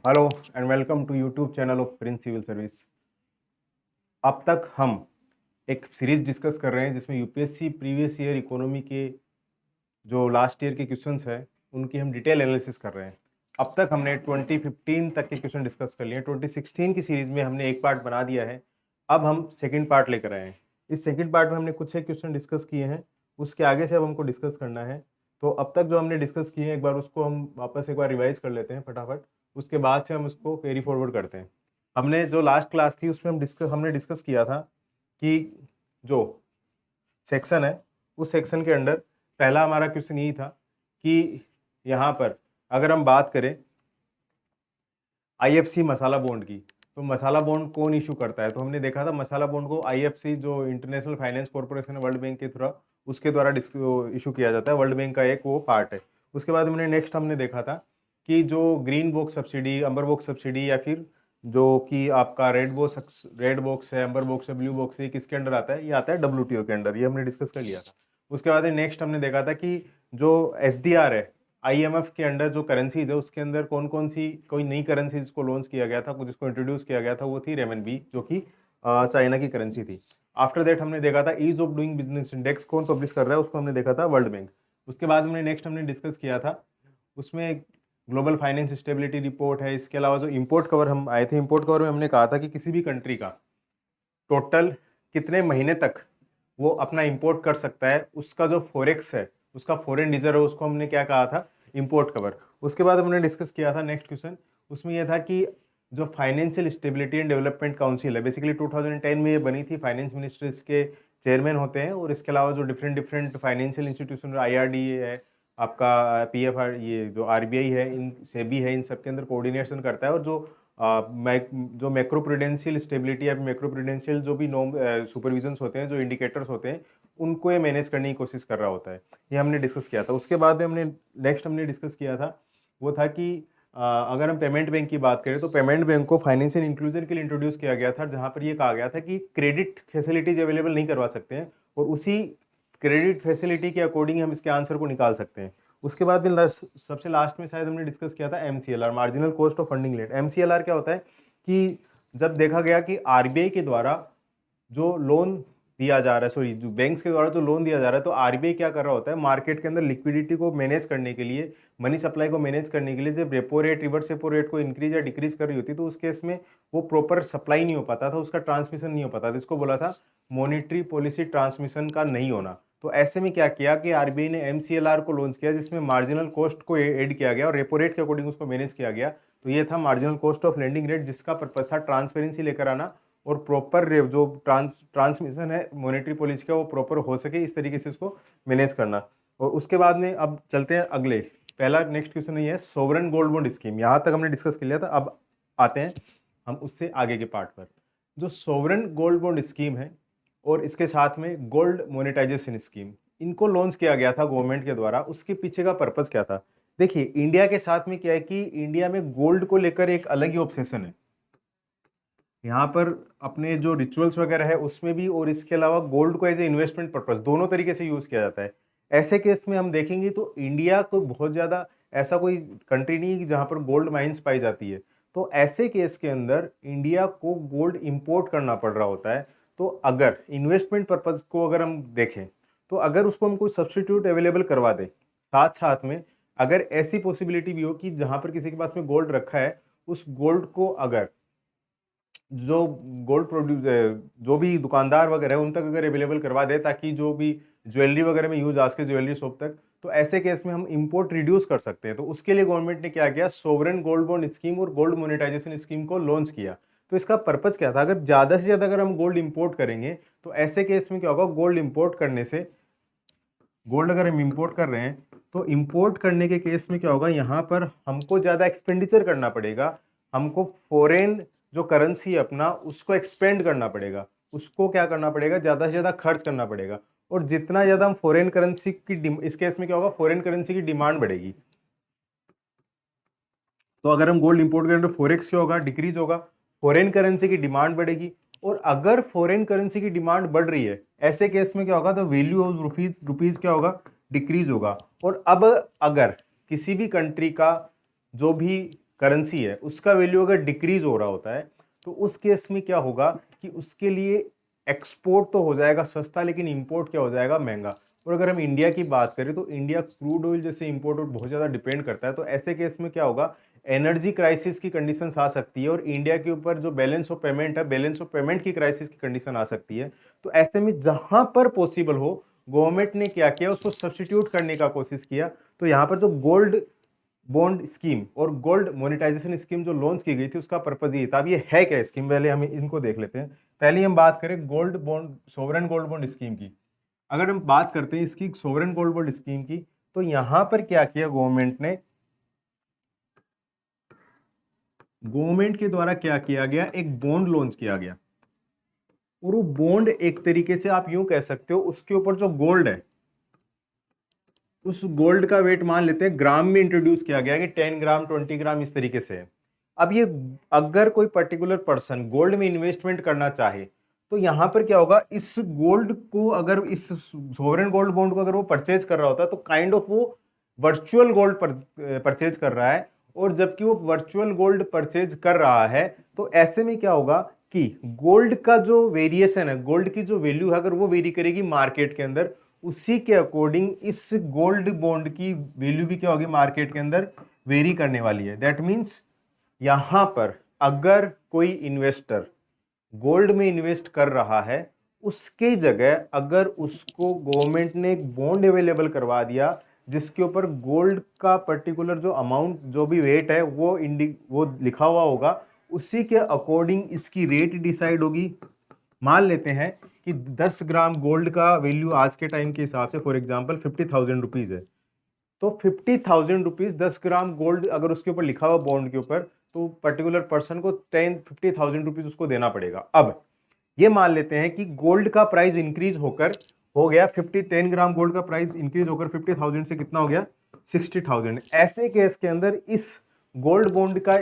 Hello and welcome to YouTube channel of Prince civil service. अब तक हम एक सीरीज डिस्कस कर रहे हैं जिसमें यूपीएससी प्रीवियस ईयर इकोनॉमी के जो लास्ट ईयर के क्वेश्चंस हैं उनकी हम डिटेल एनालिसिस कर रहे हैं। अब तक हमने 2015 तक के क्वेश्चन डिस्कस कर लिए हैं। 2016 की सीरीज में हमने एक पार्ट बना दिया है, अब हम सेकेंड पार्ट लेकर आए हैं। इस सेकेंड पार्ट में हमने कुछ एक क्वेश्चन डिस्कस किए हैं, उसके आगे से अब हमको डिस्कस करना है। तो अब तक जो हमने डिस्कस किए हैं एक बार उसको हम वापस एक बार रिवाइज कर लेते हैं फटाफट, उसके बाद से हम उसको कैरी फॉरवर्ड करते हैं। हमने जो लास्ट क्लास थी उसमें हमने डिस्कस किया था कि जो सेक्शन है उस सेक्शन के अंदर पहला हमारा क्वेश्चन यही था कि यहाँ पर अगर हम बात करें आईएफसी मसाला बॉन्ड की, तो मसाला बॉन्ड कौन इशू करता है। तो हमने देखा था मसाला बॉन्ड को आईएफसी जो इंटरनेशनल फाइनेंस कॉर्पोरेशन है वर्ल्ड बैंक के थ्रू उसके द्वारा इशू किया जाता है, वर्ल्ड बैंक का एक वो पार्ट है। उसके बाद हमने देखा था कि जो ग्रीन बॉक्स सब्सिडी, अम्बर बॉक्स सब्सिडी या फिर जो कि आपका रेड बॉक्स है, अम्बर बॉक्स है, ब्लू बॉक्स है, किसके अंडर आता है, ये आता है डब्ल्यूटीओ के अंडर। ये हमने डिस्कस कर लिया था। उसके बाद नेक्स्ट हमने देखा था कि जो एसडीआर है आईएमएफ के अंडर जो करेंसीज है उसके अंदर कौन कौन सी कोई नई करेंसी जिसको लॉन्च किया गया था, जिसको इंट्रोड्यूस किया गया था, वो थी रेमनबी जो कि चाइना की करेंसी थी। आफ्टर दैट हमने देखा था ease of doing business index कौन पब्लिश कर रहा है, उसको हमने देखा था वर्ल्ड बैंक। उसके बाद हमने डिस्कस किया था उसमें ग्लोबल फाइनेंस स्टेबिलिटी रिपोर्ट है। इसके अलावा जो इम्पोर्ट कवर हम आए थे, इम्पोर्ट कवर में हमने कहा था कि किसी भी कंट्री का टोटल कितने महीने तक वो अपना इंपोर्ट कर सकता है, उसका जो फॉरेक्स है, उसका फॉरेन रिजर्व है, उसको हमने क्या कहा था, इंपोर्ट कवर। उसके बाद हमने डिस्कस किया था नेक्स्ट क्वेश्चन, उसमें यह था कि जो financial stability and development council है, बेसिकली 2010 में ये बनी थी, फाइनेंस मिनिस्टर इसके चेयरमैन होते हैं। और इसके अलावा जो different different financial institution, IRD है आपका, पीएफआर, ये जो आरबीआई है, इन सेबी है, इन सब के अंदर कोऑर्डिनेशन करता है। और जो मैक्रो प्रूडेंशियल स्टेबिलिटी या मैक्रो प्रूडेंशियल जो भी नॉर्म सुपरविजन्स होते हैं, जो इंडिकेटर्स होते हैं, उनको ये मैनेज करने की कोशिश कर रहा होता है। ये हमने डिस्कस किया था। उसके बाद में हमने डिस्कस किया था वो था कि अगर हम पेमेंट बैंक की बात करें तो पेमेंट बैंक को फाइनेंशियल इंक्लूजन के लिए इंट्रोड्यूस किया गया था, जहां पर ये कहा गया था कि क्रेडिट फैसिलिटीज अवेलेबल नहीं करवा सकते हैं और उसी क्रेडिट फैसिलिटी के अकॉर्डिंग हम इसके आंसर को निकाल सकते हैं। उसके बाद में सबसे लास्ट में शायद हमने डिस्कस किया था MCLR, marginal cost of funding rate. MCLR क्या होता है कि जब देखा गया कि आरबीआई के द्वारा जो लोन दिया जा रहा है, सॉरी, जो बैंक्स के द्वारा जो लोन दिया जा रहा है, तो आरबीआई क्या कर रहा होता है, मार्केट के अंदर लिक्विडिटी को मैनेज करने के लिए, मनी सप्लाई को मैनेज करने के लिए, जब repo rate, reverse repo rate को इंक्रीज या डिक्रीज कर रही होती तो उस केस में वो प्रॉपर सप्लाई नहीं हो पाता था, उसका ट्रांसमिशन नहीं हो पाता था। इसको बोला था मॉनेटरी पॉलिसी ट्रांसमिशन का नहीं होना। तो ऐसे में क्या किया कि आरबीआई ने एमसीएलआर को लॉन्च किया, जिसमें मार्जिनल कॉस्ट को ऐड किया गया और रेपो रेट के अकॉर्डिंग उसको मैनेज किया गया। तो ये था marginal cost of lending rate, जिसका पर्पज था ट्रांसपेरेंसी लेकर आना और प्रॉपर जो ट्रांसमिशन है मॉनेटरी पॉलिसी का वो प्रॉपर हो सके, इस तरीके से उसको मैनेज करना। और उसके बाद में अब चलते हैं अगले, पहला नेक्स्ट क्वेश्चन ये है सोवरेन गोल्ड बॉन्ड स्कीम। यहाँ तक हमने डिस्कस कर लिया था। अब आते हैं हम उससे आगे के पार्ट पर। जो सोवरेन गोल्ड बॉन्ड स्कीम है और इसके साथ में गोल्ड मोनेटाइजेशन स्कीम, इनको लॉन्च किया गया था गवर्नमेंट के द्वारा। उसके पीछे का पर्पस क्या था? देखिए, इंडिया के साथ में क्या है कि इंडिया में गोल्ड को लेकर एक अलग ही ऑब्सेशन है। यहाँ पर अपने जो रिचुअल्स वगैरह है उसमें भी, और इसके अलावा गोल्ड को एज ए इन्वेस्टमेंट पर्पस दोनों तरीके से यूज किया जाता है। ऐसे केस में हम देखेंगे तो इंडिया को बहुत ज़्यादा ऐसा कोई कंट्री नहीं है जहाँ पर गोल्ड माइंस पाई जाती है। तो ऐसे केस के अंदर इंडिया को गोल्ड इंपोर्ट करना पड़ रहा होता है। तो अगर इन्वेस्टमेंट पर्पज को अगर हम देखें तो अगर उसको हम कोई सब्सटीट्यूट अवेलेबल करवा दें, साथ साथ में अगर ऐसी पॉसिबिलिटी भी हो कि जहाँ पर किसी के पास में गोल्ड रखा है, उस गोल्ड को अगर जो गोल्ड प्रोड्यूस जो भी दुकानदार वगैरह है उन तक अगर अवेलेबल करवा दे, ताकि जो भी ज्वेलरी वगैरह में यूज, आज के ज्वेलरी शॉप तक, तो ऐसे केस में हम इंपोर्ट रिड्यूस कर सकते हैं। तो उसके लिए गवर्नमेंट ने क्या किया, सोवरेन गोल्ड बॉन्ड स्कीम और गोल्ड मोनेटाइजेशन स्कीम को लॉन्च किया। तो इसका पर्पज क्या था, अगर ज्यादा से ज्यादा अगर हम गोल्ड इंपोर्ट करेंगे तो ऐसे केस में क्या होगा, गोल्ड इंपोर्ट करने से, गोल्ड अगर हम इंपोर्ट कर रहे हैं तो इंपोर्ट करने के केस में क्या होगा, यहाँ पर हमको ज्यादा एक्सपेंडिचर करना पड़ेगा, हमको फॉरेन जो करेंसी है अपना उसको एक्सपेंड करना पड़ेगा, उसको क्या करना पड़ेगा, ज्यादा से ज्यादा खर्च करना पड़ेगा। और जितना ज्यादा हम फॉरेन करेंसी की, इस केस में क्या होगा, फॉरेन करेंसी की डिमांड बढ़ेगी। तो अगर हम गोल्ड इंपोर्ट करें तो फॉरेक्स क्या होगा, डिक्रीज होगा, फॉरेन करेंसी की डिमांड बढ़ेगी। और अगर फॉरेन करेंसी की डिमांड बढ़ रही है, ऐसे केस में क्या होगा, तो वैल्यू ऑफ रुपीज क्या होगा, डिक्रीज होगा। और अब अगर किसी भी कंट्री का जो भी करेंसी है उसका वैल्यू अगर डिक्रीज हो रहा होता है तो उस केस में क्या होगा कि उसके लिए एक्सपोर्ट तो हो जाएगा सस्ता, लेकिन इंपोर्ट क्या हो जाएगा, महंगा। और अगर हम इंडिया की बात करें तो इंडिया क्रूड ऑयल जैसे इंपोर्ट और बहुत ज़्यादा डिपेंड करता है, तो ऐसे केस में क्या होगा, एनर्जी क्राइसिस की कंडीशन आ सकती है और इंडिया के ऊपर जो बैलेंस ऑफ पेमेंट है, बैलेंस ऑफ पेमेंट की क्राइसिस की कंडीशन आ सकती है। तो ऐसे में जहां पर पॉसिबल हो गवर्नमेंट ने क्या किया, उसको सब्सटीट्यूट करने का कोशिश किया। तो यहाँ पर जो गोल्ड बॉन्ड स्कीम और गोल्ड मोनेटाइजेशन स्कीम जो लॉन्च की गई थी उसका पर्पज ये था। अब ये है क्या स्कीम, पहले हम इनको देख लेते हैं। पहले हम बात करें gold bond, sovereign gold bond scheme की। अगर हम बात करते हैं इसकी सोवरेन गोल्ड बॉन्ड स्कीम की, तो यहां पर क्या किया गवर्नमेंट ने, गवर्नमेंट के द्वारा क्या किया गया, एक बॉन्ड लॉन्च किया गया। और वो बॉन्ड एक तरीके से आप यूं कह सकते हो, उसके ऊपर जो गोल्ड है उस गोल्ड का वेट मान लेते हैं ग्राम में इंट्रोड्यूस किया गया कि 10 ग्राम 20 ग्राम इस तरीके से है। अब ये अगर कोई पर्टिकुलर पर्सन गोल्ड में इन्वेस्टमेंट करना चाहे तो यहां पर क्या होगा, इस गोल्ड को अगर इस सोवरेन गोल्ड बॉन्ड को अगर वो परचेज कर रहा होता है तो काइंड ऑफ वो वर्चुअल गोल्ड परचेज कर रहा है। और जबकि वो वर्चुअल गोल्ड परचेज कर रहा है तो ऐसे में क्या होगा कि गोल्ड का जो वेरिएशन है, गोल्ड की जो वैल्यू है अगर वो वेरी करेगी मार्केट के अंदर, उसी के अकॉर्डिंग इस गोल्ड बॉन्ड की वैल्यू भी क्या होगी, मार्केट के अंदर वेरी करने वाली है। दैट मीन्स यहां पर अगर कोई इन्वेस्टर गोल्ड में इन्वेस्ट कर रहा है, उसके जगह अगर उसको गवर्नमेंट ने एक बॉन्ड अवेलेबल करवा दिया जिसके ऊपर गोल्ड का पर्टिकुलर जो अमाउंट जो भी वेट है वो लिखा हुआ होगा, उसी के अकॉर्डिंग इसकी रेट डिसाइड होगी। मान लेते हैं कि 10 ग्राम गोल्ड का वैल्यू आज के टाइम के हिसाब से फॉर एग्जांपल 50,000 रुपीज है। तो 50,000 रुपीज 10 ग्राम गोल्ड अगर उसके ऊपर लिखा हुआ बॉन्ड के ऊपर, तो पर्टिकुलर पर्सन को 50,000 रुपीज उसको देना पड़ेगा। अब ये मान लेते हैं कि गोल्ड का प्राइस इंक्रीज होकर हो गया 10 ग्राम गोल्ड का प्राइस इंक्रीज होकर 50,000 से कितना हो गया, 60,000। ऐसे केस के अंदर इस गोल्ड बॉन्ड का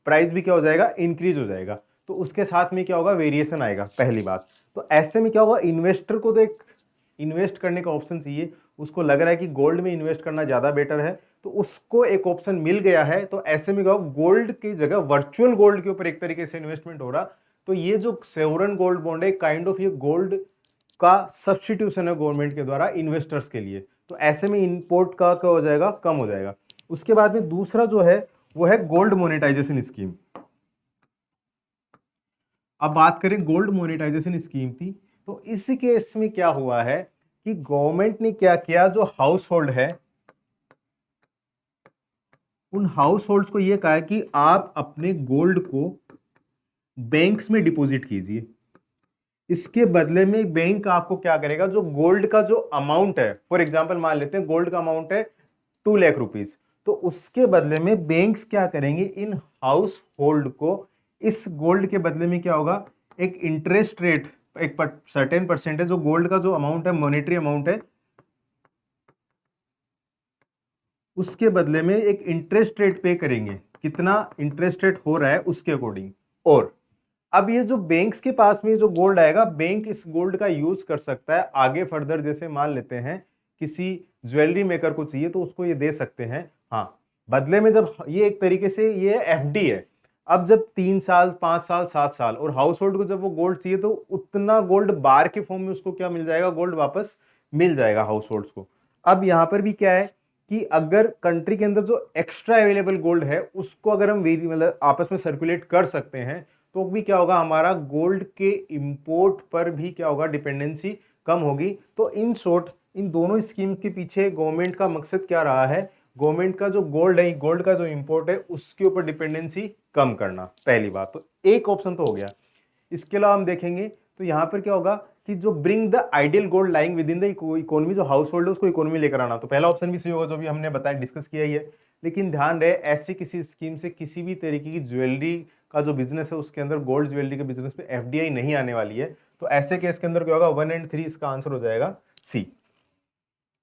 प्राइस भी क्या हो जाएगा, इंक्रीज हो जाएगा। तो उसके साथ में क्या होगा, वेरिएशन आएगा, पहली बात। तो ऐसे में क्या होगा, इन्वेस्टर को तो एक इन्वेस्ट करने का ऑप्शन चाहिए, उसको लग रहा है कि गोल्ड में इन्वेस्ट करना ज्यादा बेटर है, तो उसको एक ऑप्शन मिल गया है। तो ऐसे में क्या होगा, गोल्ड की जगह वर्चुअल गोल्ड के ऊपर एक तरीके से इन्वेस्टमेंट हो रहा। तो ये जो सोवरेन गोल्ड बॉन्ड है काइंड ऑफ ये गोल्ड का सब्सटीट्यूशन है गवर्नमेंट के द्वारा इन्वेस्टर्स के लिए। तो ऐसे में इंपोर्ट का क्या हो जाएगा, कम हो जाएगा। उसके बाद में दूसरा जो है वो है गोल्ड मोनेटाइजेशन स्कीम। अब बात करें गोल्ड मोनेटाइजेशन स्कीम की, तो इस केस में क्या हुआ है कि गवर्नमेंट ने क्या किया, जो हाउस होल्ड है उन हाउस होल्ड्स को यह कहा है कि आप अपने गोल्ड को बैंक्स में डिपॉजिट कीजिए। इसके बदले में बैंक आपको क्या करेगा, जो गोल्ड का जो अमाउंट है, फॉर एग्जांपल मान लेते हैं गोल्ड का अमाउंट है 2 लाख रुपीस, तो उसके बदले में बैंक्स क्या करेंगे, इन हाउस होल्ड को इस गोल्ड के बदले में क्या होगा, एक इंटरेस्ट रेट, एक सर्टेन परसेंटेज जो गोल्ड का जो अमाउंट है, मॉनेटरी अमाउंट है, उसके बदले में एक इंटरेस्ट रेट पे करेंगे। कितना इंटरेस्ट रेट हो रहा है उसके अकॉर्डिंग। और अब ये जो बैंक्स के पास में जो गोल्ड आएगा, बैंक इस गोल्ड का यूज कर सकता है आगे फर्दर। जैसे मान लेते हैं किसी ज्वेलरी मेकर को चाहिए तो उसको ये दे सकते हैं। हाँ, बदले में जब ये एक तरीके से ये एफडी है, अब जब 3 साल 5 साल 7 साल और हाउस होल्ड को जब वो गोल्ड चाहिए तो उतना गोल्ड बार के फॉर्म में उसको क्या मिल जाएगा, गोल्ड वापस मिल जाएगा हाउस होल्ड्स को। अब यहां पर भी क्या है कि अगर कंट्री के अंदर जो एक्स्ट्रा अवेलेबल गोल्ड है उसको अगर हम मतलब आपस में सर्कुलेट कर सकते हैं, तो भी क्या होगा, हमारा गोल्ड के इंपोर्ट पर भी क्या होगा, डिपेंडेंसी कम होगी। तो इन शॉर्ट इन दोनों स्कीम के पीछे गवर्नमेंट का मकसद क्या रहा है, गवर्नमेंट का जो गोल्ड है, गोल्ड का जो इंपोर्ट है उसके ऊपर डिपेंडेंसी कम करना, पहली बात। तो एक ऑप्शन तो हो गया। इसके अलावा हम देखेंगे तो यहां पर क्या होगा कि जो bring the ideal gold lying with in the economy, जो हाउस होल्ड है उसको इकोनॉमी लेकर आना। तो पहला ऑप्शन भी सही होगा जो भी हमने बताया, डिस्कस किया ही है। लेकिन ध्यान रहे, ऐसी किसी स्कीम से किसी भी तरीके की ज्वेलरी का जो बिजनेस है उसके अंदर, गोल्ड ज्वेलरी के बिजनेस पे एफडीआई नहीं आने वाली है। तो ऐसे केस के अंदर क्या होगा, 1 और 3 इसका आंसर हो जाएगा सी।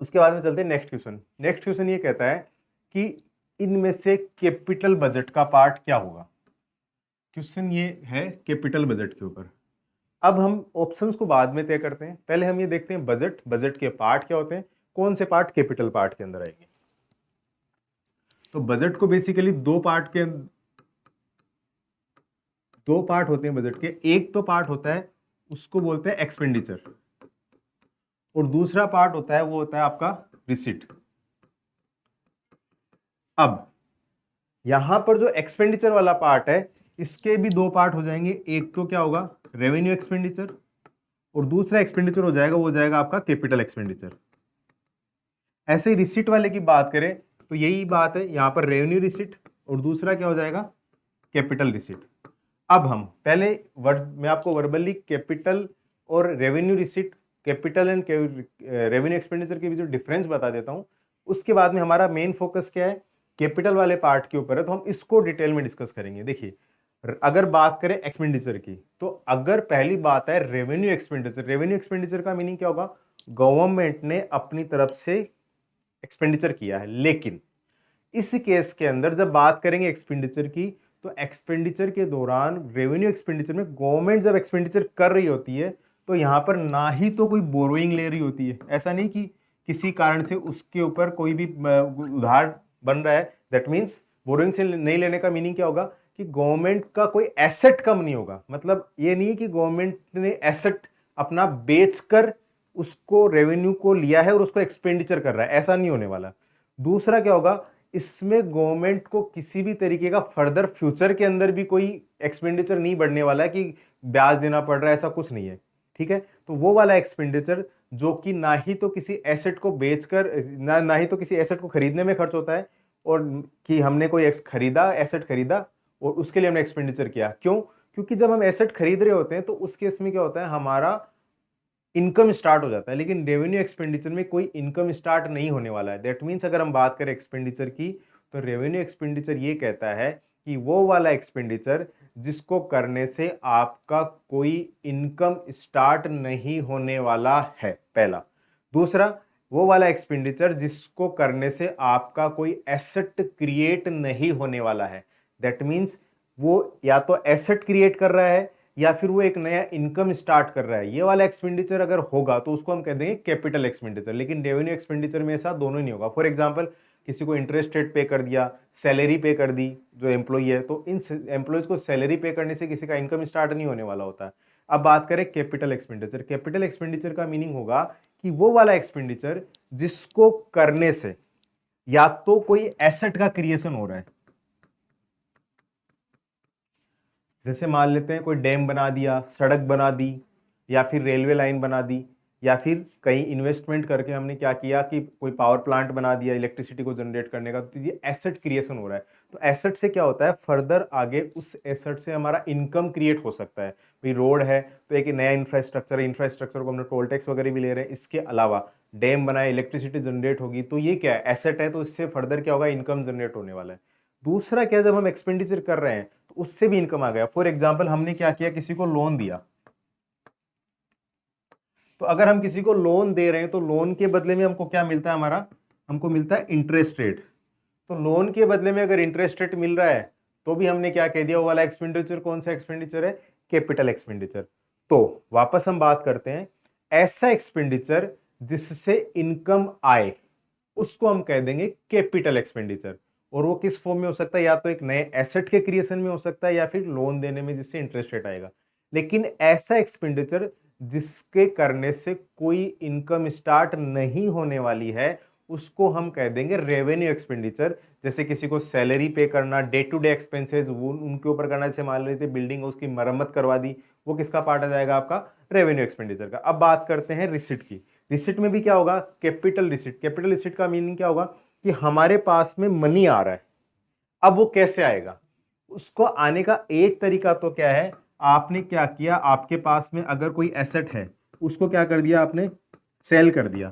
उसके बाद में चलते हैं नेक्स्ट क्वेश्चन। नेक्स्ट क्वेश्चन ये कहता है कि इनमें से कैपिटल बजट का पार्ट क्या होगा। क्वेश्चन ये है कैपिटल बजट के ऊपर। अब हम ऑप्शंस को बाद में तय करते हैं, पहले हम ये देखते हैं बजट, बजट के पार्ट क्या होते हैं, कौन से पार्ट कैपिटल पार्ट के अंदर आएंगे। तो बजट को बेसिकली दो पार्ट होते हैं बजट के। एक तो पार्ट होता है उसको बोलते हैं एक्सपेंडिचर, और दूसरा पार्ट होता है वो होता है आपका रिसिट। अब यहां पर जो एक्सपेंडिचर वाला पार्ट है इसके भी दो पार्ट हो जाएंगे। एक तो क्या होगा, रेवेन्यू एक्सपेंडिचर, और दूसरा एक्सपेंडिचर हो जाएगा, वो हो जाएगा आपका कैपिटल एक्सपेंडिचर। ऐसे ही रिसिट वाले की बात करें तो यही बात है, यहां पर रेवेन्यू रिसिट और दूसरा क्या हो जाएगा, कैपिटल रिसिट। अब हम पहले मैं आपको वर्बली कैपिटल और revenue receipt, capital and revenue expenditure के बीच जो डिफरेंस बता देता हूं। उसके बाद में हमारा मेन फोकस क्या है, कैपिटल वाले पार्ट के ऊपर है, तो हम इसको डिटेल में डिस्कस करेंगे। देखिए, अगर बात करें एक्सपेंडिचर की, तो अगर पहली बात है रेवेन्यू एक्सपेंडिचर, रेवेन्यू एक्सपेंडिचर का मीनिंग क्या होगा, गवर्नमेंट ने अपनी तरफ से एक्सपेंडिचर किया है। लेकिन इस केस के अंदर जब बात करेंगे एक्सपेंडिचर की, तो एक्सपेंडिचर के दौरान रेवेन्यू एक्सपेंडिचर में गवर्नमेंट जब एक्सपेंडिचर कर रही होती है तो यहां पर ना ही तो कोई बोरोइंग ले रही होती है, ऐसा नहीं कि किसी कारण से उसके ऊपर कोई भी उधार बन रहा है। दैट मीन्स बोरोइंग से नहीं लेने का मीनिंग क्या होगा कि गवर्नमेंट का कोई एसेट कम नहीं होगा। मतलब ये नहीं कि गवर्नमेंट ने एसेट अपना बेचकर उसको रेवेन्यू को लिया है और उसको एक्सपेंडिचर कर रहा है, ऐसा नहीं होने वाला। दूसरा क्या होगा, इसमें गवर्नमेंट को किसी भी तरीके का फर्दर फ्यूचर के अंदर भी कोई एक्सपेंडिचर नहीं बढ़ने वाला है कि ब्याज देना पड़ रहा है, ऐसा कुछ नहीं है। ठीक है, तो वो वाला एक्सपेंडिचर जो कि ना ही तो किसी एसेट को बेचकर ना ही तो किसी एसेट को खरीदने में खर्च होता है, और कि हमने कोई खरीदा एसेट खरीदा और उसके लिए हमने एक्सपेंडिचर किया। क्यों? क्योंकि जब हम एसेट खरीद रहे होते हैं तो उस केस में क्या होता है, हमारा इनकम स्टार्ट हो जाता है। लेकिन रेवेन्यू एक्सपेंडिचर में कोई इनकम स्टार्ट नहीं होने वाला है। दैट मीन्स अगर हम बात करें एक्सपेंडिचर की, तो रेवेन्यू एक्सपेंडिचर ये कहता है कि वो वाला एक्सपेंडिचर जिसको करने से आपका कोई इनकम स्टार्ट नहीं होने वाला है, पहला। दूसरा, वो वाला एक्सपेंडिचर जिसको करने से आपका कोई एसेट क्रिएट नहीं होने वाला है। दैट मीन्स वो या तो एसेट क्रिएट कर रहा है या फिर वो एक नया इनकम स्टार्ट कर रहा है। ये वाला एक्सपेंडिचर अगर होगा तो उसको हम कह देंगे कैपिटल एक्सपेंडिचर। लेकिन रेवेन्यू एक्सपेंडिचर में ऐसा दोनों ही नहीं होगा। फॉर एग्जांपल, किसी को इंटरेस्ट रेट पे कर दिया, सैलरी पे कर दी जो एम्प्लॉई है, तो इन एम्प्लॉयज को सैलरी पे करने से किसी का इनकम स्टार्ट नहीं होने वाला होता है। अब बात करें कैपिटल एक्सपेंडिचर, कैपिटल एक्सपेंडिचर का मीनिंग होगा कि वो वाला एक्सपेंडिचर जिसको करने से या तो कोई एसेट का क्रिएशन हो रहा है, जैसे मान लेते हैं कोई डैम बना दिया, सड़क बना दी, या फिर रेलवे लाइन बना दी, या फिर कहीं इन्वेस्टमेंट करके हमने क्या किया कि कोई पावर प्लांट बना दिया इलेक्ट्रिसिटी को जनरेट करने का, तो ये एसेट क्रिएशन हो रहा है। तो एसेट से क्या होता है, फर्दर आगे उस एसेट से हमारा इनकम क्रिएट हो सकता है। भाई रोड है तो एक नया इंफ्रास्ट्रक्चर है, इंफ्रास्ट्रक्चर को हमने टोल टैक्स वगैरह भी ले रहे हैं। इसके अलावा डैम बनाए, इलेक्ट्रिसिटी जनरेट होगी, तो ये क्या है, एसेट है, तो इससे फर्दर क्या होगा, इनकम जनरेट होने वाला है। दूसरा क्या, जब हम एक्सपेंडिचर कर रहे हैं तो उससे भी इनकम आ गया। फॉर एग्जाम्पल, हमने क्या किया, किसी को लोन दिया, तो अगर हम किसी को लोन दे रहे हैं तो लोन के बदले में हमको क्या मिलता है, हमारा हमको मिलता है इंटरेस्ट रेट। तो लोन के बदले में अगर इंटरेस्ट रेट मिल रहा है तो भी हमने क्या कह दिया, वो वाला एक्सपेंडिचर कौन सा एक्सपेंडिचर है, कैपिटल एक्सपेंडिचर। तो वापस हम बात करते हैं, ऐसा एक्सपेंडिचर जिससे इनकम आए उसको हम कह देंगे कैपिटल एक्सपेंडिचर। और वो किस फॉर्म में हो सकता है, या तो एक नए एसेट के क्रिएशन में हो सकता है, या फिर लोन देने में जिससे इंटरेस्ट रेट आएगा। लेकिन ऐसा एक्सपेंडिचर जिसके करने से कोई इनकम स्टार्ट नहीं होने वाली है उसको हम कह देंगे रेवेन्यू एक्सपेंडिचर। जैसे किसी को सैलरी पे करना, डे टू डे एक्सपेंसेस वो उनके ऊपर करना, जैसे मान लेते बिल्डिंग उसकी मरम्मत करवा दी, वो किसका पार्ट आ जाएगा, आपका रेवेन्यू एक्सपेंडिचर का। अब बात करते हैं रिसिट की। रिसिट में भी क्या होगा, कैपिटल रिसिट। कैपिटल रिसिट का मीनिंग क्या होगा कि हमारे पास में मनी आ रहा है, अब वो कैसे आएगा, उसको आने का एक तरीका तो क्या है, आपने क्या किया, आपके पास में अगर कोई एसेट है उसको क्या कर दिया आपने, सेल कर दिया।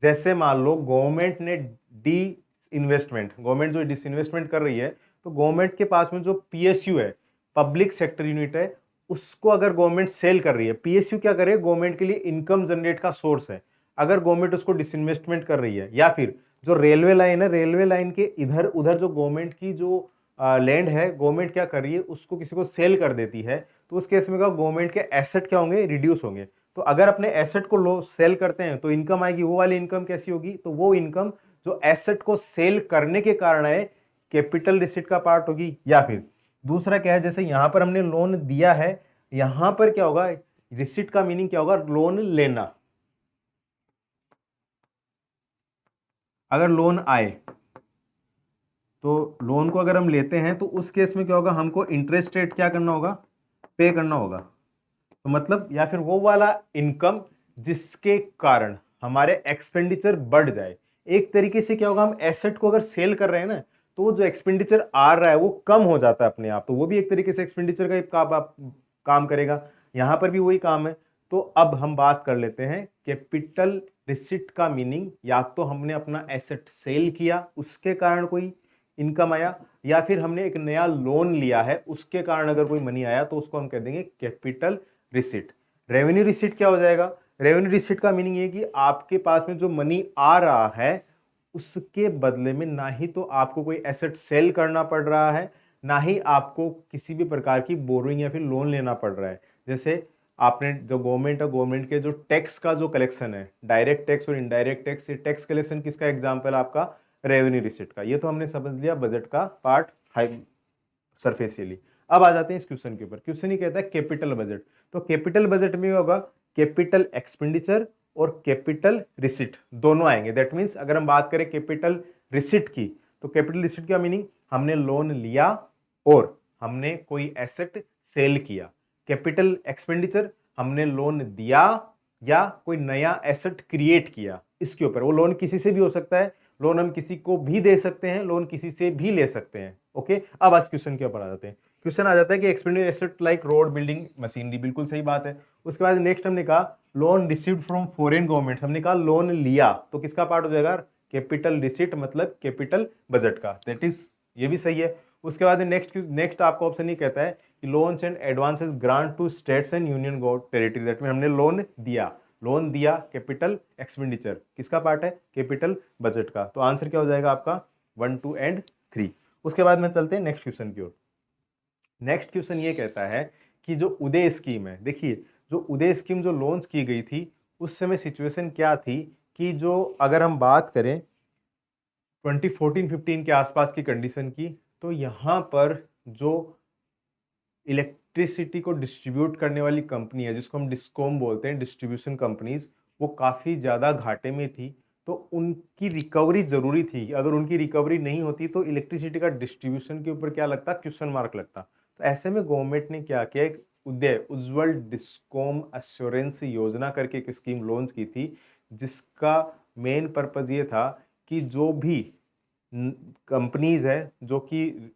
जैसे मान लो गवर्नमेंट ने डी इन्वेस्टमेंट, गवर्नमेंट जो डिसइन्वेस्टमेंट कर रही है, तो गवर्नमेंट के पास में जो पीएसयू है, पब्लिक सेक्टर यूनिट है, उसको अगर गवर्नमेंट सेल कर रही है, पीएसयू क्या करे, गवर्नमेंट के लिए इनकम जनरेट का सोर्स है। अगर गवर्नमेंट उसको डिसइन्वेस्टमेंट कर रही है, या फिर जो रेलवे लाइन है, रेलवे लाइन के इधर उधर जो गवर्नमेंट की जो लैंड है, गवर्नमेंट क्या कर रही है, उसको किसी को सेल कर देती है, तो उस केस में क्या, गवर्नमेंट के एसेट क्या होंगे, रिड्यूस होंगे। तो अगर अपने एसेट को लो सेल करते हैं तो इनकम आएगी, वो वाली इनकम कैसी होगी, तो वो इनकम जो एसेट को सेल करने के कारण आए, कैपिटल रिसीट का पार्ट होगी। या फिर दूसरा क्या है, जैसे यहां पर हमने लोन दिया है, यहां पर क्या होगा, रिसीट का मीनिंग क्या होगा, लोन लेना। अगर लोन आए तो लोन को अगर हम लेते हैं तो उस केस में क्या होगा, हमको इंटरेस्ट रेट क्या करना होगा, पे करना होगा। तो मतलब या फिर वो वाला इनकम जिसके कारण हमारे एक्सपेंडिचर बढ़ जाए। एक तरीके से क्या होगा, हम एसेट को अगर सेल कर रहे हैं ना, तो वो जो एक्सपेंडिचर आ रहा है वो कम हो जाता है अपने आप, तो वो भी एक तरीके से एक्सपेंडिचर का एक काम करेगा। यहां पर भी वही काम है। तो अब हम बात कर लेते हैं कैपिटल रिसिट का मीनिंग। या तो हमने अपना एसेट सेल किया, उसके कारण कोई इनकम आया, या फिर हमने एक नया लोन लिया है, उसके कारण अगर कोई मनी आया, तो उसको हम कह देंगे कैपिटल रिसिट। रेवेन्यू रिसिट क्या हो जाएगा, रेवेन्यू रिसिट का मीनिंग ये कि आपके पास में जो मनी आ रहा है उसके बदले में ना ही तो आपको कोई एसेट सेल करना पड़ रहा है, ना ही आपको किसी भी प्रकार की बोरोइंग या फिर लोन लेना पड़ रहा है। जैसे आपने जो गवर्नमेंट है, गवर्नमेंट के जो टैक्स का जो कलेक्शन है, डायरेक्ट टैक्स और इनडायरेक्ट टैक्स, ये टैक्स कलेक्शन किसका एग्जांपल है, आपका रेवेन्यू रिसिट का। ये तो हमने समझ लिया बजट का पार्ट हाई सरफेसियली। अब आ जाते हैं इस क्वेश्चन के ऊपर। क्वेश्चन ही कहता है कैपिटल बजट। तो कैपिटल बजट में होगा कैपिटल एक्सपेंडिचर और कैपिटल रिसिट दोनों आएंगे। दैट मींस अगर हम बात करें कैपिटल रिसिट की, तो कैपिटल रिसिट का मीनिंग हमने लोन लिया और हमने कोई एसेट सेल किया। कैपिटल एक्सपेंडिचर हमने लोन दिया या कोई नया एसेट क्रिएट किया। इसके ऊपर वो लोन किसी से भी हो सकता है, लोन हम किसी को भी दे सकते हैं, लोन किसी से भी ले सकते हैं। ओके, अब आज क्वेश्चन के ऊपर आ जाते हैं। क्वेश्चन आ जाता है कि expenditure asset like road, building, machinery, बिल्कुल सही बात है। उसके बाद नेक्स्ट हमने कहा loan received from foreign government, हमने कहा लोन लिया, तो किसका पार्ट हो जाएगा, कैपिटल रिसीट, मतलब कैपिटल बजट का। दैट इज, ये भी सही है। उसके बाद नेक्स्ट आपका ऑप्शन ये कहता है कि loans and advances grant to states and union territory. That mean हमने लोन दिया, लोन दिया कैपिटल एक्सपेंडिचर, किसका पार्ट है, कैपिटल बजट का। तो आंसर क्या हो जाएगा आपका 1, 2 एंड 3। उसके बाद में चलते हैं नेक्स्ट क्वेश्चन की ओर। नेक्स्ट क्वेश्चन ये कहता है कि जो उदय स्कीम है, देखिए जो उदय स्कीम जो लॉन्च की गई थी, उस समय सिचुएशन क्या थी कि जो अगर हम बात करें 2014-15 के आसपास की कंडीशन की, तो यहाँ पर जो इलेक्ट्रिसिटी को डिस्ट्रीब्यूट करने वाली कंपनी है, जिसको हम डिस्कॉम बोलते हैं, डिस्ट्रीब्यूशन कंपनीज, वो काफ़ी ज़्यादा घाटे में थी। तो उनकी रिकवरी जरूरी थी। अगर उनकी रिकवरी नहीं होती तो इलेक्ट्रिसिटी का डिस्ट्रीब्यूशन के ऊपर क्या लगता, क्वेश्चन मार्क लगता। तो ऐसे में गवर्नमेंट ने क्या किया, एक उदय उज्जवल डिस्कॉम अश्योरेंस योजना करके एक स्कीम लॉन्च की थी, जिसका मेन पर्पज ये था कि जो भी कंपनीज है जो कि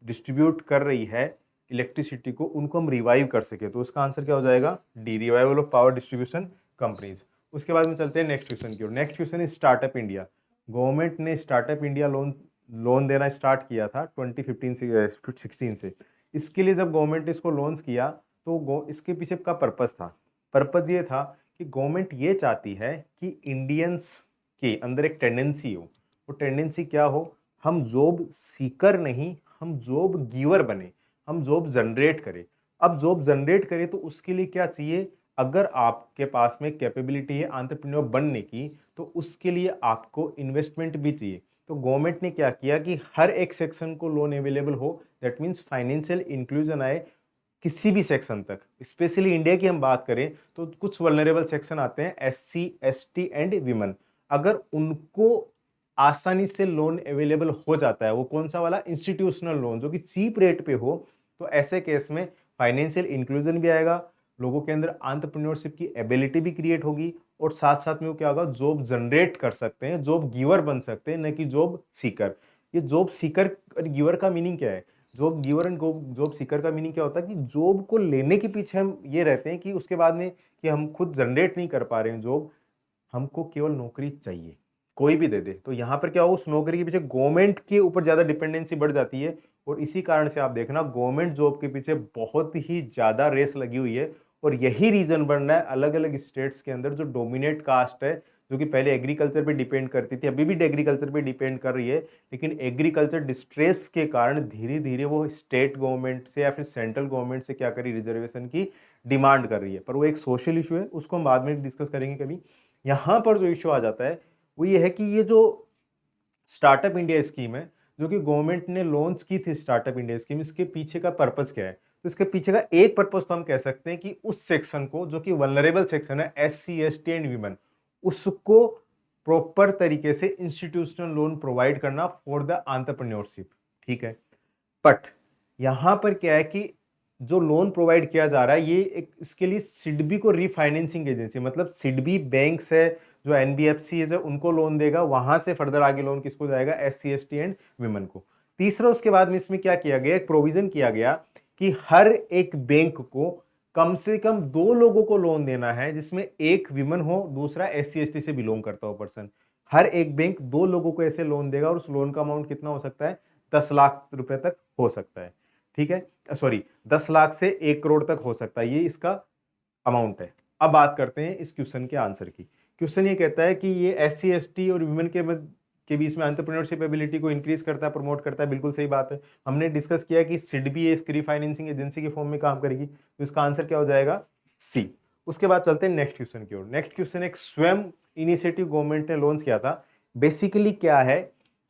डिस्ट्रीब्यूट कर रही है इलेक्ट्रिसिटी को, उनको हम रिवाइव कर सके। तो उसका आंसर क्या हो जाएगा, D, revival of power distribution companies. उसके बाद में चलते हैं नेक्स्ट क्वेश्चन की ओर। Next question is startup India. Government ने स्टार्टअप इंडिया लोन देना स्टार्ट किया था 2015 से 16 से। इसके लिए जब गवर्नमेंट ने इसको लॉन्च किया, तो इसके पीछे का पर्पज था, पर्पज ये था कि गवर्नमेंट ये चाहती है कि इंडियंस के अंदर एक टेंडेंसी हो। वो टेंडेंसी क्या हो, हम जॉब सीकर नहीं, हम जॉब गिवर बने, हम जॉब जनरेट करें। अब जॉब जनरेट करें तो उसके लिए क्या चाहिए, अगर आपके पास में कैपेबिलिटी है एंटरप्रेन्योर बनने की, तो उसके लिए आपको इन्वेस्टमेंट भी चाहिए। तो गवर्नमेंट ने क्या किया कि हर एक सेक्शन को लोन अवेलेबल हो, दैट मीन्स फाइनेंशियल इंक्लूजन आए किसी भी सेक्शन तक। स्पेशली इंडिया की हम बात करें तो कुछ वल्नरेबल सेक्शन आते हैं, SC ST एंड विमेन। अगर उनको आसानी से लोन अवेलेबल हो जाता है, वो कौन सा वाला, इंस्टीट्यूशनल लोन, जो कि चीप रेट पे हो, तो ऐसे केस में फाइनेंशियल इंक्लूजन भी आएगा, लोगों के अंदर एंटरप्रेन्योरशिप की एबिलिटी भी क्रिएट होगी, और साथ साथ में वो क्या होगा, जॉब जनरेट कर सकते हैं, जॉब गिवर बन सकते हैं, न कि जॉब सीकर। ये जॉब सीकर और गिवर का मीनिंग क्या है, job giver and job seeker का मीनिंग क्या होता है कि जॉब को लेने के पीछे हम ये रहते हैं कि उसके बाद में कि हम खुद जनरेट नहीं कर पा रहे हैं जॉब, हमको केवल नौकरी चाहिए, कोई भी दे दे। तो यहाँ पर क्या हो, उस नौकरी के पीछे गवर्नमेंट के ऊपर ज्यादा डिपेंडेंसी बढ़ जाती है, और इसी कारण से आप देखना गवर्नमेंट जॉब के पीछे बहुत ही ज्यादा रेस लगी हुई है। और यही रीजन बन रहा है अलग अलग स्टेट्स के अंदर जो डोमिनेट कास्ट है, जो कि पहले एग्रीकल्चर पे डिपेंड करती थी, अभी भी एग्रीकल्चर पे डिपेंड कर रही है, लेकिन एग्रीकल्चर डिस्ट्रेस के कारण धीरे धीरे वो स्टेट गवर्नमेंट से या फिर सेंट्रल गवर्नमेंट से क्या करी, रिजर्वेशन की डिमांड कर रही है। पर वो एक सोशल इशू है, उसको हम बाद में डिस्कस करेंगे कभी। यहाँ पर जो इशू आ जाता है वो ये है कि ये जो स्टार्टअप इंडिया स्कीम है जो कि गवर्नमेंट ने लॉन्च की थी। स्टार्टअप इंडिया स्कीम, इसके पीछे का पर्पस क्या है? तो इसके पीछे का एक पर्पस तो हम कह सकते हैं कि उस सेक्शन को जो कि वल्नरेबल सेक्शन है, SC ST एंड वीमेन, उसको प्रॉपर तरीके से इंस्टीट्यूशनल लोन प्रोवाइड करना फॉर द एंटरप्रेन्योरशिप। ठीक है, बट यहां पर क्या है कि जो लोन प्रोवाइड किया जा रहा है ये एक, इसके लिए सिडबी को रीफाइनेंसिंग एजेंसी, मतलब सिडबी बैंक्स है जो एनबीएफसी है उनको लोन देगा, वहां से फर्दर आगे लोन किसको जाएगा? SC ST एंड विमेन को। तीसरा, उसके बाद में इसमें क्या किया गया, एक प्रोविजन किया गया कि हर एक बैंक को कम से कम 2 लोगों को लोन देना है जिसमें एक विमेन हो, दूसरा SC ST से बिलोंग करता हो पर्सन। हर एक बैंक 2 लोगों को ऐसे लोन देगा और उस लोन का अमाउंट कितना हो सकता है? 10 लाख रुपए तक हो सकता है। ठीक है, सॉरी, 10 लाख से 1 करोड़ तक हो सकता है, ये इसका अमाउंट है। अब बात करते हैं इस क्वेश्चन के आंसर की। क्वेश्चन ये कहता है कि ये SC ST और वुमेन के बीच में एंटरप्रेन्योरशिप एबिलिटी को इंक्रीज करता है, प्रमोट करता है। बिल्कुल सही बात है। हमने डिस्कस किया कि सिडबी इसकी रीफाइनेंसिंग एजेंसी के फॉर्म में काम करेगी, तो इसका आंसर क्या हो जाएगा? सी। उसके बाद चलते हैं नेक्स्ट क्वेश्चन की ओर। नेक्स्ट क्वेश्चन एक स्वयं इनिशिएटिव गवर्नमेंट ने लॉन्च किया था। बेसिकली क्या है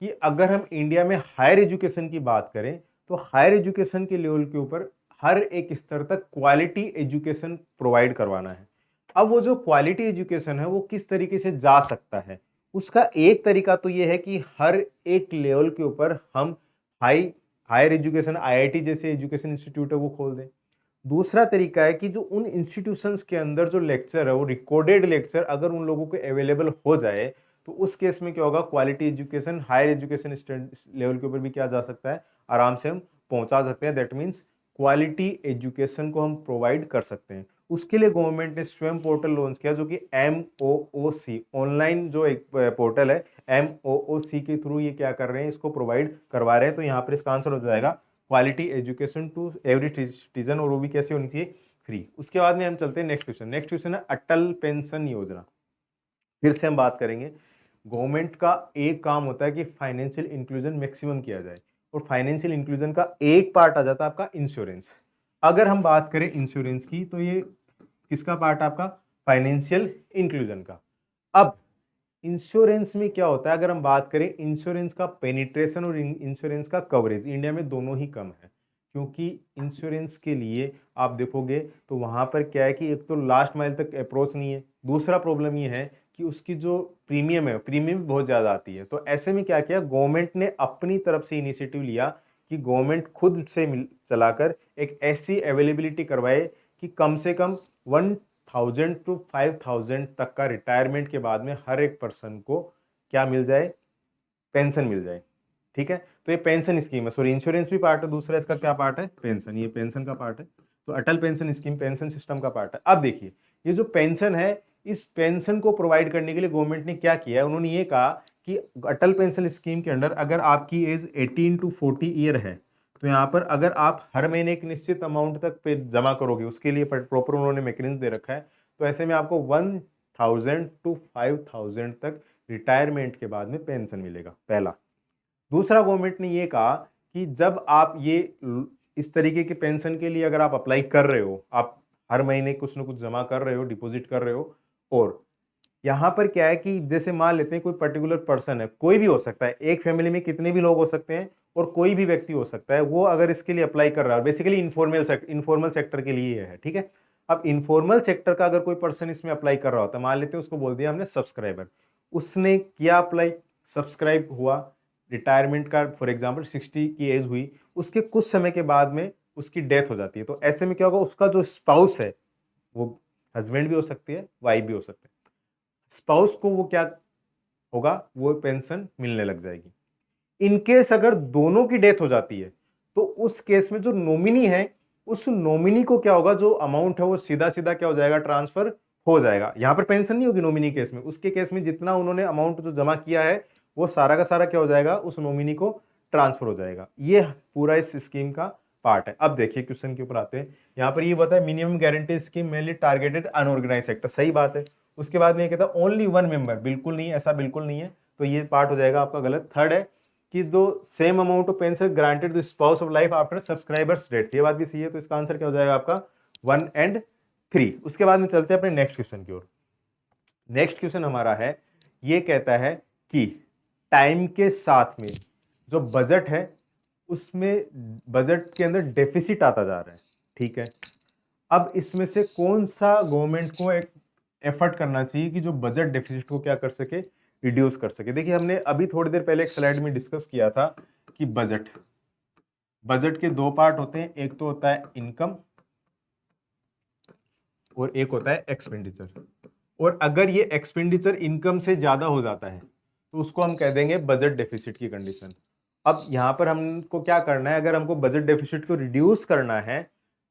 कि अगर हम इंडिया में हायर एजुकेशन की बात करें तो हायर एजुकेशन के लेवल के ऊपर हर एक स्तर तक क्वालिटी एजुकेशन प्रोवाइड करवाना है। अब वो जो क्वालिटी एजुकेशन है वो किस तरीके से जा सकता है, उसका एक तरीका तो ये है कि हर एक लेवल के ऊपर हम हायर एजुकेशन IIT जैसे एजुकेशन इंस्टीट्यूट है वो खोल दें। दूसरा तरीका है कि जो उन इंस्टीट्यूशंस के अंदर जो लेक्चर है वो रिकॉर्डेड लेक्चर अगर उन लोगों को अवेलेबल हो जाए तो उस केस में क्या होगा, quality education higher education level के ऊपर भी किया जा सकता है, आराम से हम पहुंचा सकते हैं। दैट मीन्स क्वालिटी एजुकेशन को हम प्रोवाइड कर सकते हैं। उसके लिए गवर्नमेंट ने स्वयं पोर्टल लॉन्च किया जो कि MOOC ऑनलाइन जो एक पोर्टल है, MOOC के थ्रू ये क्या कर रहे हैं, इसको प्रोवाइड करवा रहे हैं। तो यहाँ पर इसका आंसर हो जाएगा quality education to every citizen, और वो भी कैसे होनी चाहिए? फ्री। उसके बाद में हम चलते हैं नेक्स्ट क्वेश्चन। नेक्स्ट क्वेश्चन है अटल पेंशन योजना। फिर से हम बात करेंगे, गवर्नमेंट का एक काम होता है कि फाइनेंशियल इंक्लूजन मैक्सिमम किया जाए, और फाइनेंशियल इंक्लूजन का एक पार्ट आ जाता है आपका इंश्योरेंस। अगर हम बात करें इंश्योरेंस की तो ये किसका पार्ट है आपका? फाइनेंशियल इंक्लूजन का। अब इंश्योरेंस में क्या होता है, अगर हम बात करें इंश्योरेंस का पेनिट्रेशन और इंश्योरेंस का कवरेज इंडिया में दोनों ही कम है, क्योंकि इंश्योरेंस के लिए आप देखोगे तो वहां पर क्या है कि एक तो लास्ट माइल तक अप्रोच नहीं है, दूसरा प्रॉब्लम ये है कि उसकी जो प्रीमियम है, प्रीमियम बहुत ज्यादा आती है। तो ऐसे में क्या किया गवर्नमेंट ने, अपनी तरफ से इनिशिएटिव लिया कि गवर्नमेंट खुद से चलाकर एक ऐसी अवेलेबिलिटी करवाए कि कम से कम 1000 टू 5000 तक का रिटायरमेंट के बाद में हर एक पर्सन को क्या मिल जाए? पेंशन मिल जाए। ठीक है, तो ये पेंशन स्कीम है। सॉरी, इंश्योरेंस भी पार्ट है, दूसरा इसका क्या पार्ट है? पेंशन। ये पेंशन का पार्ट है। तो अटल पेंशन स्कीम पेंशन सिस्टम का पार्ट है। अब देखिए, ये जो पेंशन है, इस पेंशन को प्रोवाइड करने के लिए गवर्नमेंट ने क्या किया है, उन्होंने ये कहा कि अटल पेंशन स्कीम के अंडर अगर आपकी एज 18 टू 40 ईयर है तो यहाँ पर अगर आप हर महीने एक निश्चित अमाउंट तक पे जमा करोगे, उसके लिए प्रॉपर उन्होंने मैकेनिज्म दे रखा है। तो ऐसे में आपको 1000 टू 5000 तक रिटायरमेंट के बाद में पेंशन मिलेगा, पहला। दूसरा, गवर्नमेंट ने ये कहा कि जब आप ये इस तरीके के पेंशन के लिए अगर आप अप्लाई कर रहे हो, आप हर महीने कुछ ना कुछ जमा कर रहे हो, डिपॉजिट कर रहे हो, और यहाँ पर क्या है कि जैसे मान लेते हैं कोई पर्टिकुलर पर्सन है, कोई भी हो सकता है, एक फैमिली में कितने भी लोग हो सकते हैं और कोई भी व्यक्ति हो सकता है, वो अगर इसके लिए अप्लाई कर रहा है, बेसिकली इनफॉर्मल सेक्टर के लिए है। ठीक है, अब इनफॉर्मल सेक्टर का अगर कोई पर्सन इसमें अप्लाई कर रहा होता है, मान लेते हैं उसको बोल दिया हमने सब्सक्राइबर, उसने किया अप्लाई, सब्सक्राइब हुआ, रिटायरमेंट का फॉर एग्जाम्पल 60 की एज हुई, उसके कुछ समय के बाद में उसकी डेथ हो जाती है। तो ऐसे में क्या होगा, उसका जो स्पाउस है, वो हस्बैंड भी हो सकती है, वाइफ भी हो सकती है, स्पाउस को वो क्या होगा, वो पेंशन मिलने लग जाएगी। इनकेस अगर दोनों की डेथ हो जाती है तो उस केस में जो नॉमिनी है, उस नॉमिनी को क्या होगा, जो अमाउंट है वो सीधा सीधा क्या हो जाएगा, ट्रांसफर हो जाएगा। यहां पर पेंशन नहीं होगी नॉमिनी केस में, उसके केस में जितना उन्होंने अमाउंट जो जमा किया है वो सारा का सारा क्या हो जाएगा, उस नॉमिनी को ट्रांसफर हो जाएगा। ये पूरा इस स्कीम का पार्ट है। अब देखिए क्वेश्चन के ऊपर आते हैं। यहाँ पर ये बताया minimum guarantee scheme mainly targeted unorganised sector, सही बात है। उसके बाद में ये कहता है ओनली वन मेंबर, बिल्कुल नहीं, ऐसा बिल्कुल नहीं है, तो ये पार्ट हो जाएगा आपका गलत। थर्ड है कि दो same amount of pension granted to spouse of life after subscriber's death, ये बात भी सही है। तो इसका आंसर क्या हो जाएगा आपका 1 एंड 3। उसके बाद में चलते हैं अपने नेक्स्ट क्वेश्चन की ओर। नेक्स्ट क्वेश्चन हमारा है, ये कहता है कि टाइम के साथ में जो बजट है उसमें बजट के अंदर डेफिसिट आता जा रहा है, ठीक है। अब इसमें से कौन सा गवर्नमेंट को एक एफर्ट करना चाहिए कि जो बजट डेफिसिट को क्या कर सके, रिड्यूस कर सके। देखिए हमने अभी थोड़ी देर पहले एक स्लाइड में डिस्कस किया था कि बजट बजट के दो पार्ट होते हैं, एक तो होता है इनकम और एक होता है एक्सपेंडिचर। और अगर ये एक्सपेंडिचर इनकम से ज्यादा हो जाता है तो उसको हम कह देंगे बजट डेफिसिट की कंडीशन। अब यहां पर हमको क्या करना है, अगर हमको बजट डेफिसिट को रिड्यूस करना है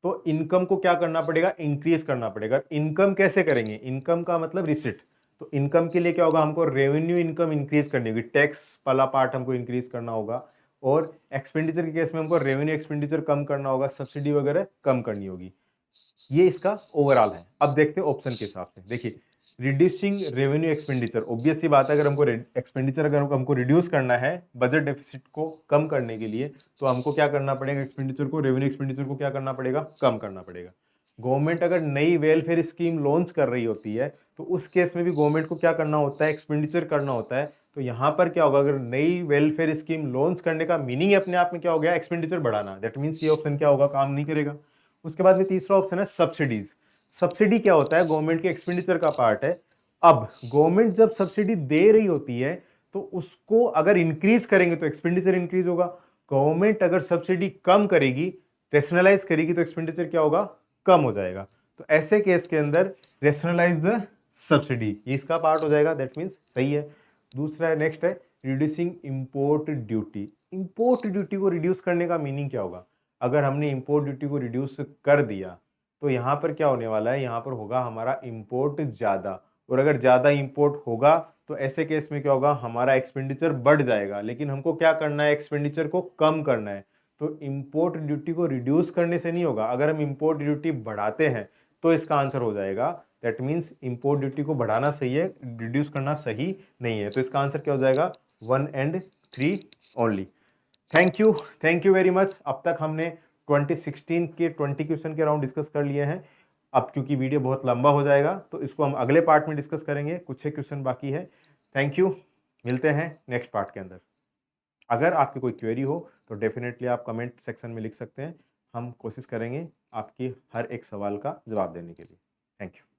तो इनकम को क्या करना पड़ेगा, इंक्रीज करना पड़ेगा। इनकम कैसे करेंगे, इनकम का मतलब रिसिट। तो इनकम के लिए क्या होगा, हमको रेवेन्यू इनकम इंक्रीज करनी होगी, टैक्स वाला पार्ट हमको इंक्रीज करना होगा। और एक्सपेंडिचर के केस में हमको रेवेन्यू एक्सपेंडिचर कम करना होगा, सब्सिडी वगैरह कम करनी होगी। ये इसका ओवरऑल है। अब देखते हैं ऑप्शन के हिसाब से। देखिए रिड्यूसिंग रेवेन्यू एक्सपेंडिचर, ऑब्वियस सी बात है, अगर हमको एक्सपेंडिचर अगर हमको रिड्यूस करना है बजट डेफिसिट को कम करने के लिए तो हमको क्या करना पड़ेगा, एक्सपेंडिचर को, रेवेन्यू एक्सपेंडिचर को क्या करना पड़ेगा, कम करना पड़ेगा। गवर्नमेंट अगर नई वेलफेयर स्कीम लॉन्च कर रही होती है तो उस केस में भी गवर्नमेंट को क्या करना होता है, एक्सपेंडिचर करना होता है। तो यहां पर क्या होगा, अगर नई वेलफेयर स्कीम लॉन्च करने का मीनिंग अपने आप में क्या हो गया, एक्सपेंडिचर बढ़ाना। दैट मीन्स ये ऑप्शन क्या होगा, काम नहीं करेगा। उसके बाद में तीसरा ऑप्शन है सब्सिडीज। सब्सिडी क्या होता है, गवर्नमेंट के एक्सपेंडिचर का पार्ट है। अब गवर्नमेंट जब सब्सिडी दे रही होती है तो उसको अगर इंक्रीज करेंगे तो एक्सपेंडिचर इंक्रीज होगा। गवर्नमेंट अगर सब्सिडी कम करेगी, रेशनलाइज करेगी, तो एक्सपेंडिचर क्या होगा, कम हो जाएगा। तो ऐसे केस के अंदर रेशनलाइज द सब्सिडी, ये इसका पार्ट हो जाएगा। दैट मीन्स सही है। दूसरा है, नेक्स्ट है reducing import duty. Import duty को रिड्यूस करने का मीनिंग क्या होगा, अगर हमने इंपोर्ट ड्यूटी को रिड्यूस कर दिया तो यहां पर क्या होने वाला है, यहां पर होगा हमारा इंपोर्ट ज्यादा। और अगर ज्यादा इंपोर्ट होगा तो ऐसे केस में क्या होगा, हमारा एक्सपेंडिचर बढ़ जाएगा। लेकिन हमको क्या करना है, एक्सपेंडिचर को कम करना है। तो इंपोर्ट ड्यूटी को रिड्यूस करने से नहीं होगा, अगर हम इंपोर्ट ड्यूटी बढ़ाते हैं तो इसका आंसर हो जाएगा। दैट मीन्स इंपोर्ट ड्यूटी को बढ़ाना सही है, रिड्यूस करना सही नहीं है। तो इसका आंसर क्या हो जाएगा, 1 and 3 only. Thank you very much. अब तक हमने 2016 के 20 क्वेश्चन के राउंड डिस्कस कर लिए हैं। अब क्योंकि वीडियो बहुत लंबा हो जाएगा तो इसको हम अगले पार्ट में डिस्कस करेंगे, कुछ एक क्वेश्चन बाकी है। थैंक यू, मिलते हैं नेक्स्ट पार्ट के अंदर। अगर आपकी कोई क्वेरी हो तो डेफिनेटली आप कमेंट सेक्शन में लिख सकते हैं, हम कोशिश करेंगे आपकी हर एक सवाल का जवाब देने के लिए। Thank you.